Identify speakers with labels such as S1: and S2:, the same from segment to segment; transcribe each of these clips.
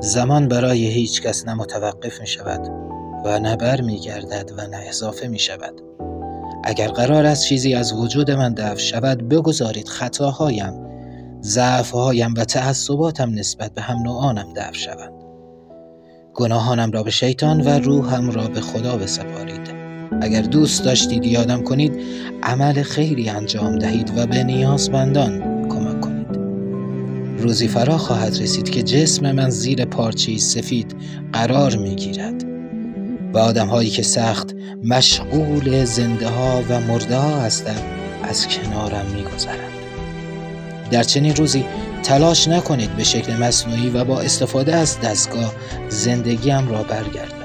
S1: زمان برای هیچ کس نه متوقف می شود و نه بر می گردد و نه اضافه می شود. اگر قرار است چیزی از وجود من دفع شود، بگذارید خطاهایم، ضعفهایم و تعصباتم نسبت به هم نوعانم دفع شوند. گناهانم را به شیطان و روحم را به خدا بسپارید. اگر دوست داشتید یادم کنید، عمل خیری انجام دهید و به نیازمندان کمک کنید. روزی فرا خواهد رسید که جسم من زیر پارچه‌ای سفید قرار می‌گیرد و آدم‌هایی که سخت مشغول زنده ها و مرده ها هستند از کنارم می‌گذرند. در چنین روزی تلاش نکنید به شکل مصنوعی و با استفاده از دستگاه زندگیم را برگردانید.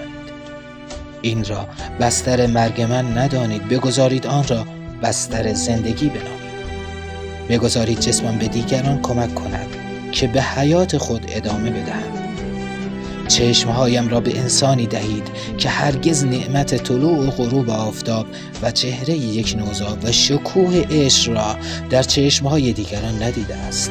S1: این را بستر مرگ من ندانید، بگذارید آن را بستر زندگی بنامید. بگذارید جسمم به دیگران کمک کند که به حیات خود ادامه بدهند. چشمهایم را به انسانی دهید که هرگز نعمت طلوع و غروب آفتاب و چهره یک نوزاد و شکوه عشق را در چشمهای دیگران ندیده است.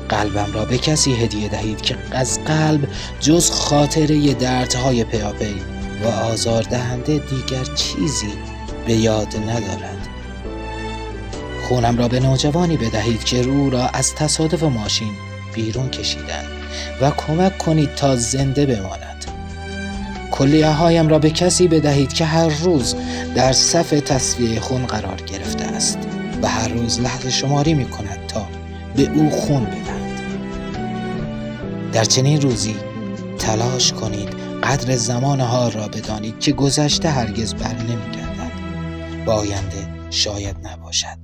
S1: قلبم را به کسی هدیه دهید که از قلب جز خاطره دردهای پیاپی و آزاردهنده دیگر چیزی به یاد ندارد. خونم را به نوجوانی بدهید که او را از تصادف ماشین بیرون کشیدند و کمک کنید تا زنده بماند. کلیه‌هایم را به کسی بدهید که هر روز در صف تصفیه خون قرار گرفته است و هر روز لحظه شماری می کند تا به او خون بدهند. در چنین روزی تلاش کنید قدر زمان حال را بدانید که گذشته هرگز بر نمی گردد و آینده شاید نباشد.